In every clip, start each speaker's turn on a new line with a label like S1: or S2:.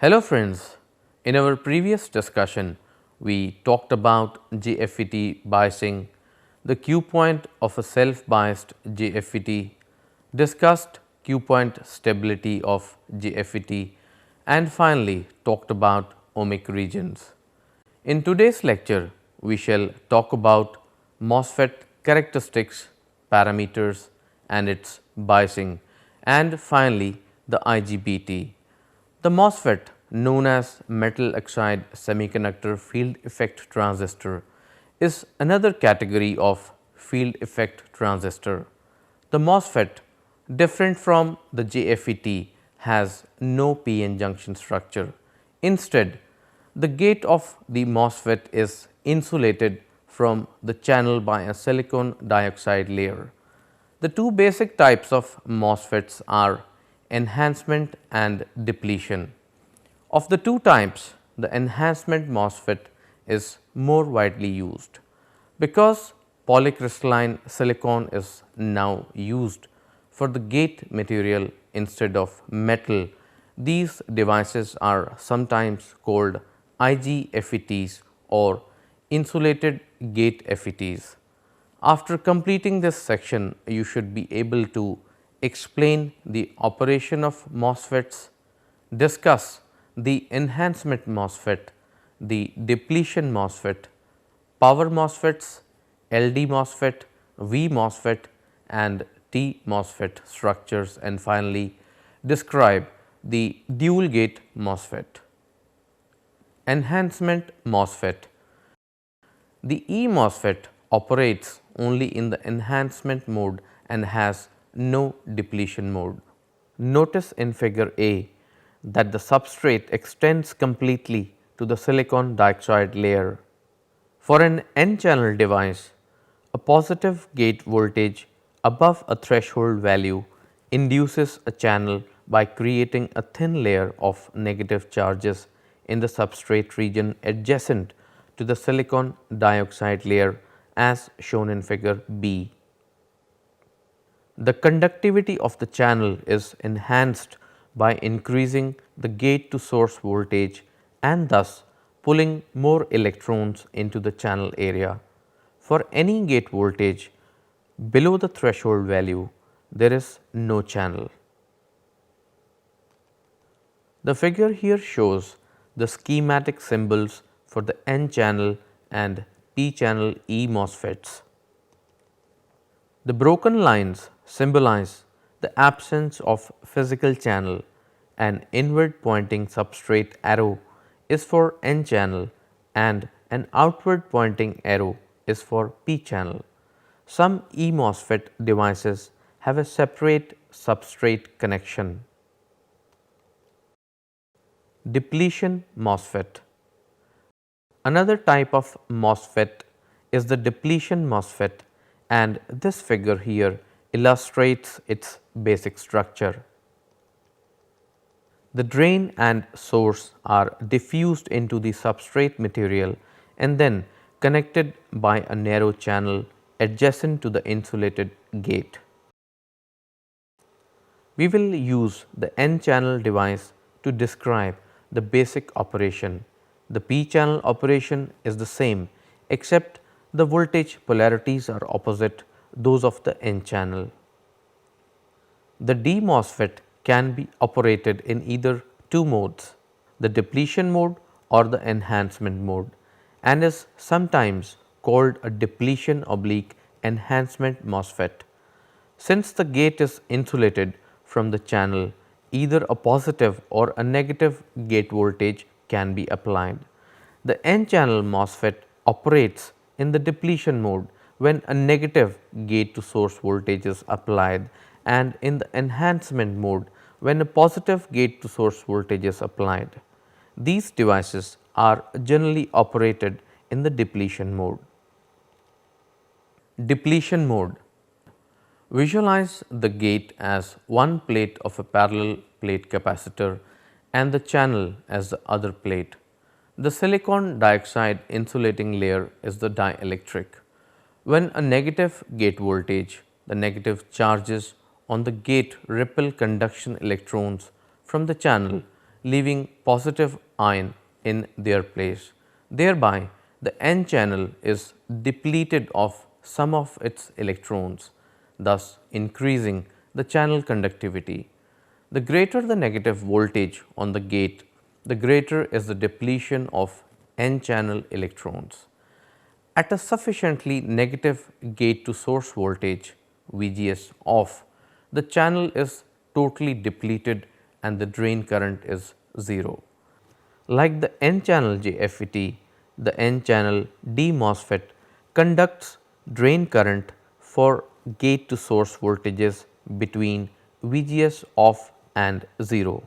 S1: Hello friends, in our previous discussion we talked about GFET biasing, the Q point of a self biased GFET, discussed Q point stability of GFET and finally talked about ohmic regions. In today's lecture we shall talk about MOSFET characteristics, parameters and its biasing and finally the IGBT. The MOSFET, known as metal oxide semiconductor field effect transistor, is another category of field effect transistor. The MOSFET, different from the JFET, has no p-n junction structure. Instead, the gate of the MOSFET is insulated from the channel by a silicon dioxide layer. The two basic types of MOSFETs are enhancement and depletion. Of the two types, the enhancement MOSFET is more widely used. Because polycrystalline silicon is now used for the gate material instead of metal, these devices are sometimes called IGFETs or insulated gate FETs. After completing this section, you should be able to explain the operation of MOSFETs, discuss the enhancement MOSFET, the depletion MOSFET, power MOSFETs, LD MOSFET, V MOSFET and T MOSFET structures and finally describe the dual gate MOSFET. Enhancement MOSFET. The E MOSFET operates only in the enhancement mode and has no depletion mode. Notice in figure A that the substrate extends completely to the silicon dioxide layer. For an n-channel device, a positive gate voltage above a threshold value induces a channel by creating a thin layer of negative charges in the substrate region adjacent to the silicon dioxide layer as shown in figure B. The conductivity of the channel is enhanced by increasing the gate to source voltage and thus pulling more electrons into the channel area. For any gate voltage below the threshold value, there is no channel. The figure here shows the schematic symbols for the N channel and P channel E MOSFETs. The broken lines symbolize the absence of physical channel. An inward pointing substrate arrow is for N channel and an outward pointing arrow is for P channel. Some E MOSFET devices have a separate substrate connection. Depletion MOSFET. Another type of MOSFET is the depletion MOSFET and this figure here illustrates its basic structure. The drain and source are diffused into the substrate material and then connected by a narrow channel adjacent to the insulated gate. We will use the N channel device to describe the basic operation. The P channel operation is the same except the voltage polarities are opposite those of the N channel. The D MOSFET can be operated in either two modes, the depletion mode or the enhancement mode, and is sometimes called a depletion oblique enhancement MOSFET. Since the gate is insulated from the channel, either a positive or a negative gate voltage can be applied. The N channel MOSFET operates in the depletion mode when a negative gate to source voltage is applied and in the enhancement mode when a positive gate to source voltage is applied. These devices are generally operated in the depletion mode. Depletion mode. Visualize the gate as one plate of a parallel plate capacitor and the channel as the other plate. The silicon dioxide insulating layer is the dielectric. When a negative gate voltage, the negative charges on the gate repel conduction electrons from the channel leaving positive ion in their place. Thereby, the N channel is depleted of some of its electrons, thus increasing the channel conductivity. The greater the negative voltage on the gate, the greater is the depletion of N channel electrons. At a sufficiently negative gate to source voltage VGS off, the channel is totally depleted and the drain current is 0. Like the N channel JFET, the N channel D MOSFET conducts drain current for gate to source voltages between VGS off and 0.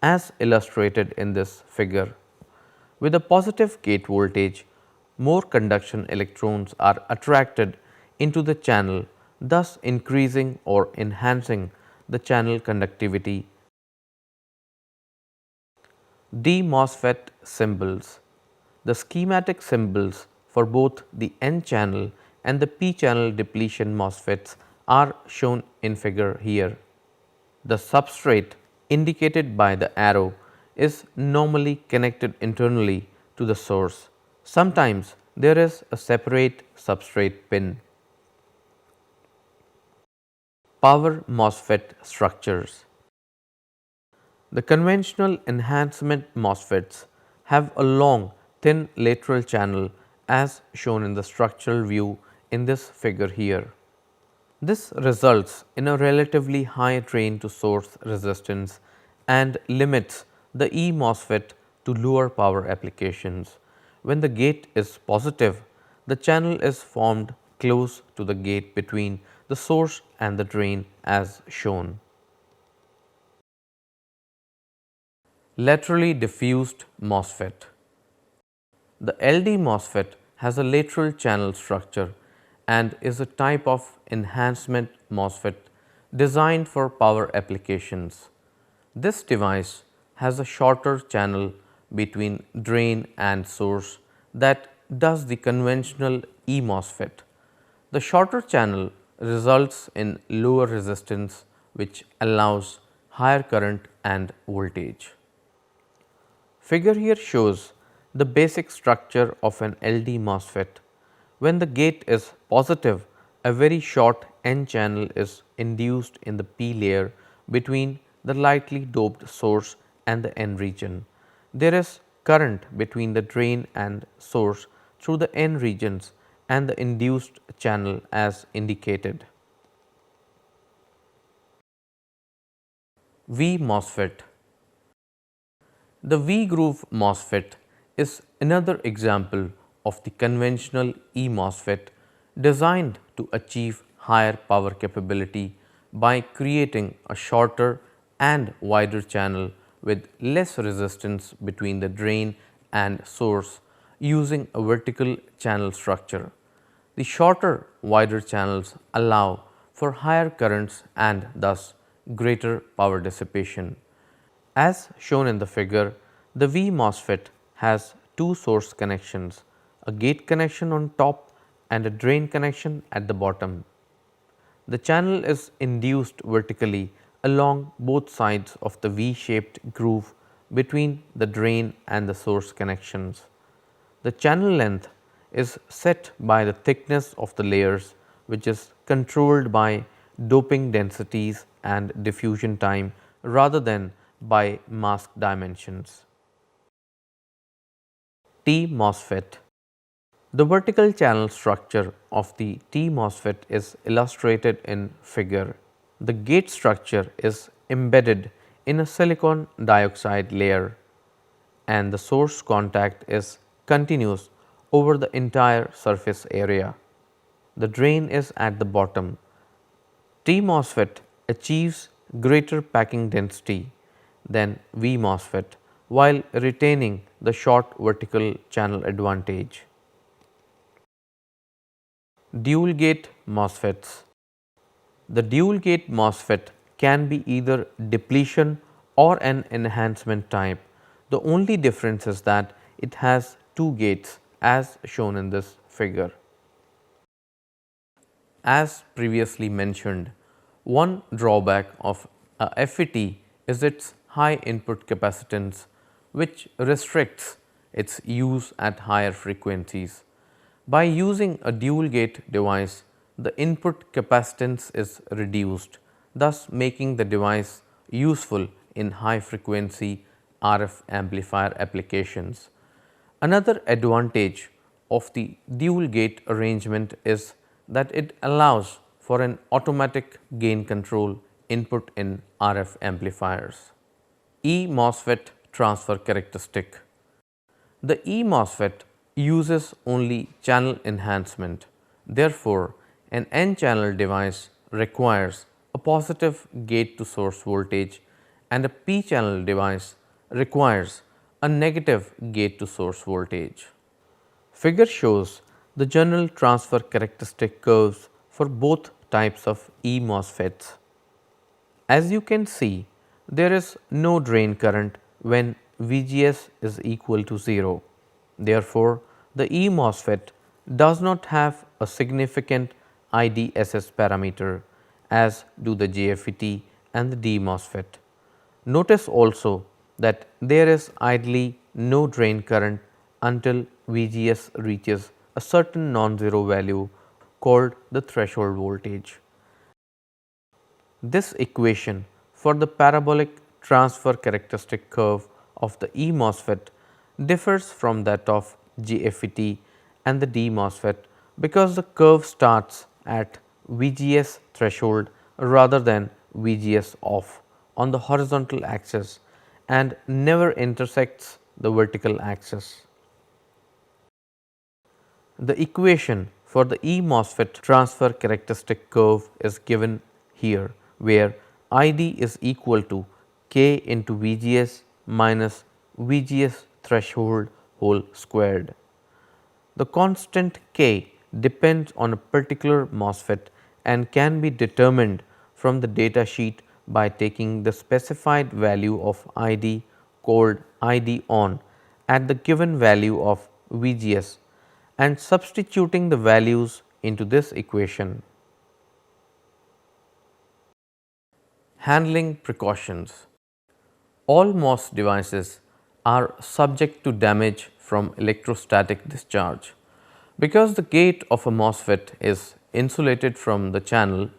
S1: As illustrated in this figure, with a positive gate voltage, more conduction electrons are attracted into the channel, thus increasing or enhancing the channel conductivity. D MOSFET symbols. The schematic symbols for both the N channel and the P channel depletion MOSFETs are shown in figure here. The substrate indicated by the arrow is normally connected internally to the source. Sometimes there is a separate substrate pin. Power MOSFET structures. The conventional enhancement MOSFETs have a long thin lateral channel as shown in the structural view in this figure here. This results in a relatively high drain to source resistance and limits the E MOSFET to lower power applications. When the gate is positive, the channel is formed close to the gate between the source and the drain as shown. Laterally diffused MOSFET. The LD MOSFET has a lateral channel structure and is a type of enhancement MOSFET designed for power applications. This device has a shorter channel between drain and source that does the conventional E MOSFET. The shorter channel results in lower resistance, which allows higher current and voltage. Figure here shows the basic structure of an LD MOSFET. When the gate is positive, a very short N channel is induced in the P layer between the lightly doped source and the N region. There is current between the drain and source through the N regions and the induced channel as indicated. V MOSFET. The V groove MOSFET is another example of the conventional E MOSFET designed to achieve higher power capability by creating a shorter and wider channel with less resistance between the drain and source using a vertical channel structure. The shorter, wider channels allow for higher currents and thus greater power dissipation. As shown in the figure, the V MOSFET has two source connections, a gate connection on top and a drain connection at the bottom. The channel is induced vertically along both sides of the V-shaped groove between the drain and the source connections. The channel length is set by the thickness of the layers, which is controlled by doping densities and diffusion time rather than by mask dimensions. T MOSFET. The vertical channel structure of the T MOSFET is illustrated in figure. The gate structure is embedded in a silicon dioxide layer and the source contact is continuous over the entire surface area. The drain is at the bottom. T MOSFET achieves greater packing density than V MOSFET while retaining the short vertical channel advantage. Dual gate MOSFETs. The dual gate MOSFET can be either depletion or an enhancement type. The only difference is that it has two gates as shown in this figure. As previously mentioned, one drawback of A FET is its high input capacitance, which restricts its use at higher frequencies. By using a dual gate device, the input capacitance is reduced, thus making the device useful in high frequency RF amplifier applications. Another advantage of the dual gate arrangement is that it allows for an automatic gain control input in RF amplifiers. E-MOSFET transfer characteristic. The E-MOSFET uses only channel enhancement. Therefore, an N-channel device requires a positive gate to source voltage and a P-channel device requires a negative gate to source voltage. Figure shows the general transfer characteristic curves for both types of E-MOSFETs. As you can see, there is no drain current when VGS is equal to 0. Therefore, the E-MOSFET does not have a significant IDSS parameter as do the JFET and the D-MOSFET. Notice also that there is ideally no drain current until VGS reaches a certain non-zero value called the threshold voltage. This equation for the parabolic transfer characteristic curve of the E-MOSFET differs from that of JFET and the D-MOSFET because the curve starts at VGS threshold rather than VGS off on the horizontal axis and never intersects the vertical axis. The equation for the E-MOSFET transfer characteristic curve is given here, where ID is equal to K into VGS minus VGS threshold whole squared. The constant K depends on a particular MOSFET and can be determined from the data sheet by taking the specified value of ID called ID on at the given value of VGS and substituting the values into this equation. Handling precautions. All MOS devices are subject to damage from electrostatic discharge. Because the gate of a MOSFET is insulated from the channel,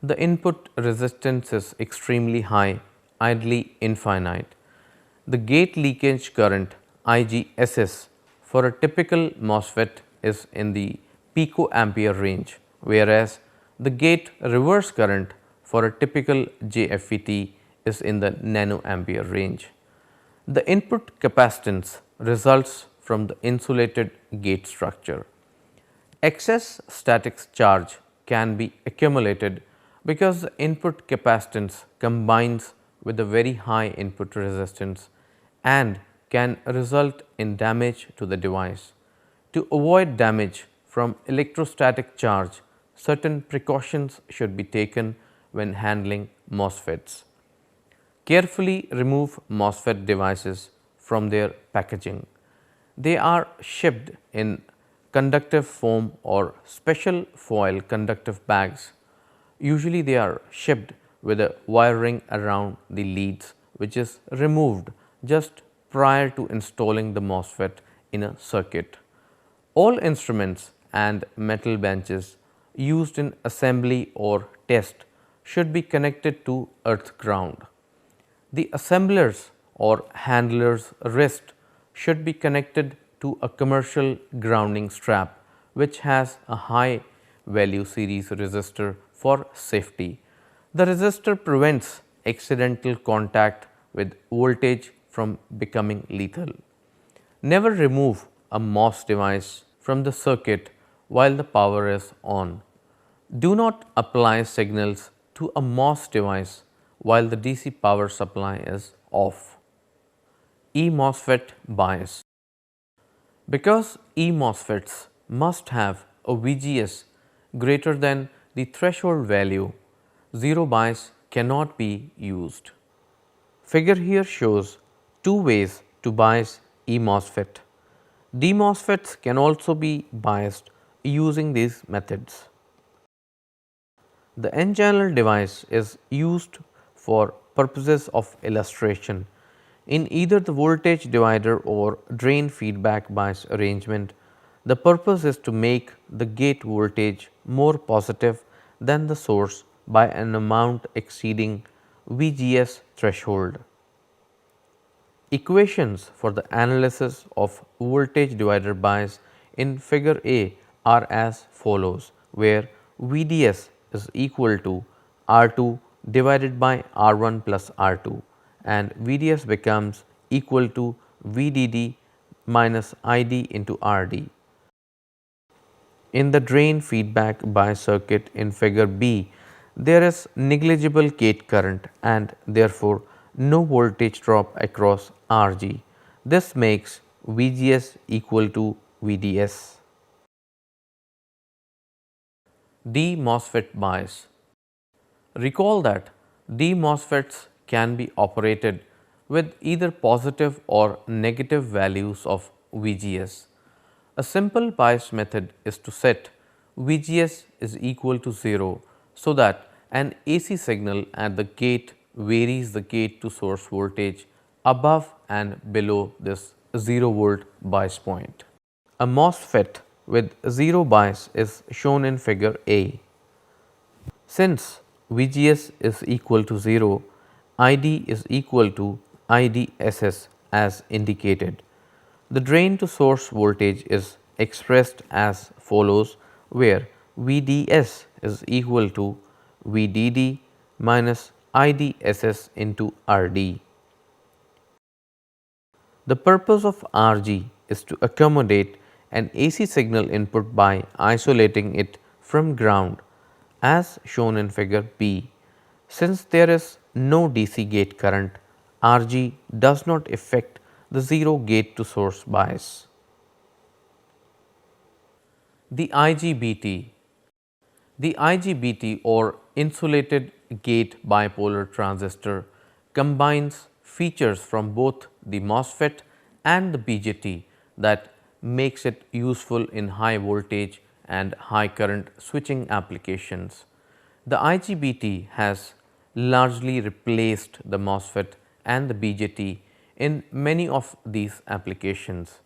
S1: the input resistance is extremely high, ideally infinite. The gate leakage current IGSS for a typical MOSFET is in the picoampere range, whereas the gate reverse current for a typical JFET is in the nanoampere range. The input capacitance results from the insulated gate structure. Excess static charge can be accumulated because the input capacitance combines with a very high input resistance and can result in damage to the device. To avoid damage from electrostatic charge, certain precautions should be taken when handling MOSFETs. Carefully remove MOSFET devices from their packaging. They are shipped in conductive foam or special foil conductive bags. Usually they are shipped with a wiring around the leads, which is removed just prior to installing the MOSFET in a circuit. All instruments and metal benches used in assembly or test should be connected to earth ground. The assembler's or handler's wrist should be connected to a commercial grounding strap which has a high value series resistor for safety. The resistor prevents accidental contact with voltage from becoming lethal. Never remove a MOS device from the circuit while the power is on. Do not apply signals to a MOS device while the DC power supply is off. E-MOSFET bias. Because E-MOSFETs must have a VGS greater than the threshold value, zero bias cannot be used. Figure here shows two ways to bias E-MOSFET. D-MOSFETs can also be biased using these methods. The N-channel device is used for purposes of illustration, in either the voltage divider or drain feedback bias arrangement, the purpose is to make the gate voltage more positive than the source by an amount exceeding VGS threshold. Equations for the analysis of voltage divider bias in figure A are as follows, where VDS is equal to R2 divided by R1 plus R2 and VDS becomes equal to VDD minus ID into RD. In the drain feedback bias circuit in figure B, there is negligible gate current and therefore no voltage drop across RG. This makes VGS equal to VDS. D MOSFET bias. Recall that D MOSFETs can be operated with either positive or negative values of VGS. A simple bias method is to set VGS is equal to 0 so that an AC signal at the gate varies the gate to source voltage above and below this 0 volt bias point. A MOSFET with 0 bias is shown in figure A. Since VGS is equal to 0, ID is equal to IDSS as indicated. The drain to source voltage is expressed as follows, where VDS is equal to VDD minus IDSS into RD. The purpose of RG is to accommodate an AC signal input by isolating it from ground as shown in figure B. Since there is no DC gate current, RG does not affect the 0 gate to source bias. The IGBT. The IGBT or insulated gate bipolar transistor combines features from both the MOSFET and the BJT that makes it useful in high voltage and high current switching applications. The IGBT has largely replaced the MOSFET and the BJT in many of these applications.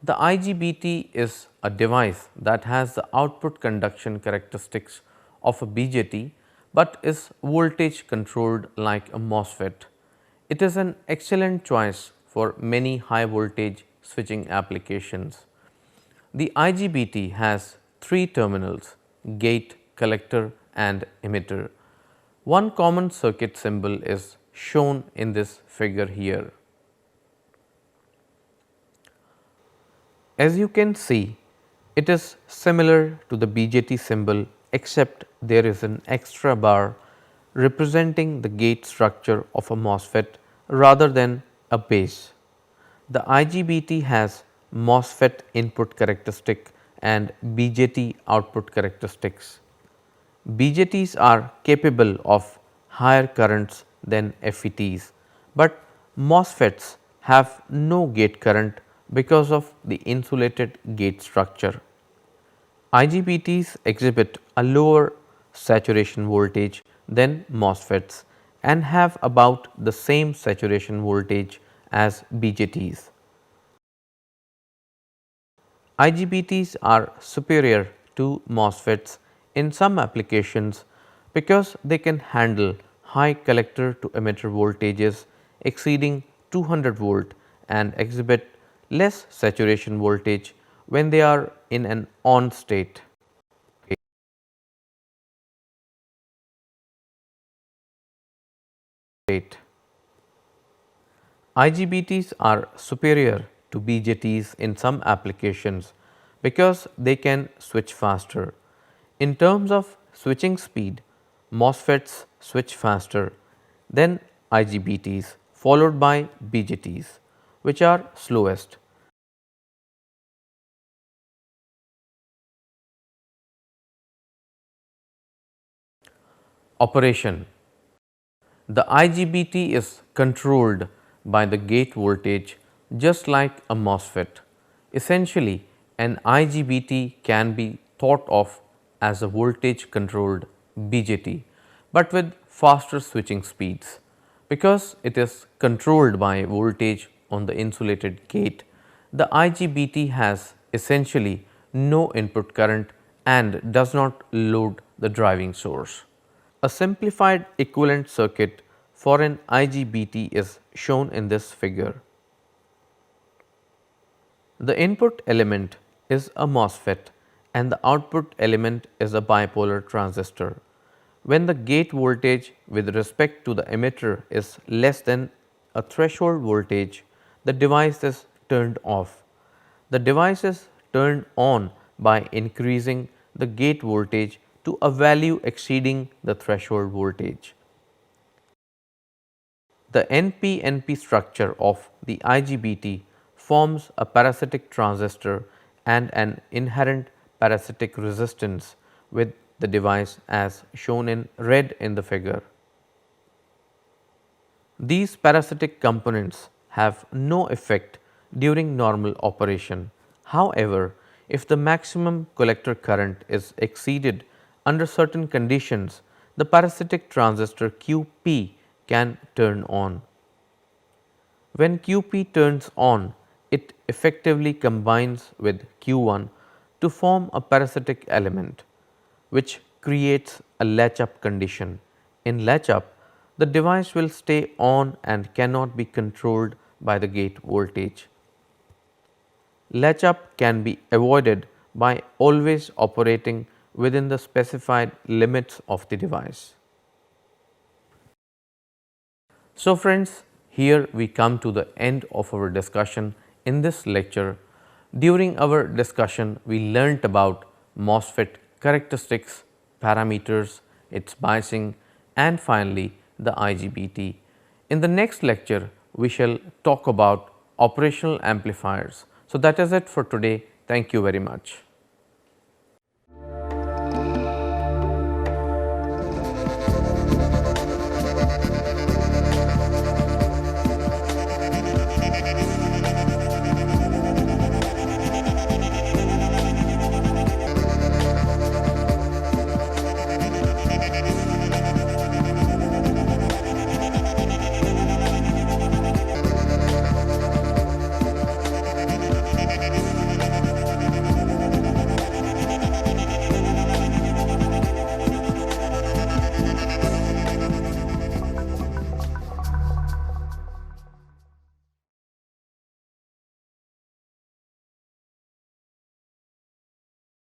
S1: The IGBT is a device that has the output conduction characteristics of a BJT, but is voltage controlled like a MOSFET. It is an excellent choice for many high voltage switching applications. The IGBT has 3 terminals: gate, collector and emitter. One common circuit symbol is shown in this figure here. As you can see, it is similar to the BJT symbol, except there is an extra bar representing the gate structure of a MOSFET rather than a base. The IGBT has MOSFET input characteristic and BJT output characteristics. BJTs are capable of higher currents than FETs, but MOSFETs have no gate current because of the insulated gate structure. IGBTs exhibit a lower saturation voltage than MOSFETs and have about the same saturation voltage as BJTs. IGBTs are superior to MOSFETs in some applications because they can handle high collector to emitter voltages exceeding 200 volt and exhibit less saturation voltage when they are in an on state. IGBTs are superior to BJTs in some applications because they can switch faster. In terms of switching speed, MOSFETs switch faster than IGBTs, followed by BJTs, which are slowest. Operation. The IGBT is controlled by the gate voltage just like a MOSFET. Essentially, an IGBT can be thought of as a voltage controlled BJT, but with faster switching speeds. Because it is controlled by voltage on the insulated gate, the IGBT has essentially no input current and does not load the driving source. A simplified equivalent circuit for an IGBT is shown in this figure. The input element is a MOSFET and the output element is a bipolar transistor. When the gate voltage with respect to the emitter is less than a threshold voltage, the device is turned off. The device is turned on by increasing the gate voltage to a value exceeding the threshold voltage. The NP-NP structure of the IGBT forms a parasitic transistor and an inherent parasitic resistance with the device as shown in red in the figure. These parasitic components have no effect during normal operation. However, if the maximum collector current is exceeded under certain conditions, the parasitic transistor QP can turn on. When QP turns on, it effectively combines with Q1 to form a parasitic element, which creates a latch up condition. In latch up, the device will stay on and cannot be controlled by the gate voltage. Latch up can be avoided by always operating within the specified limits of the device. So friends, here we come to the end of our discussion in this lecture. During our discussion, we learnt about MOSFET characteristics, parameters, its biasing, and finally the IGBT. In the next lecture, we shall talk about operational amplifiers. So that is it for today. Thank you very much.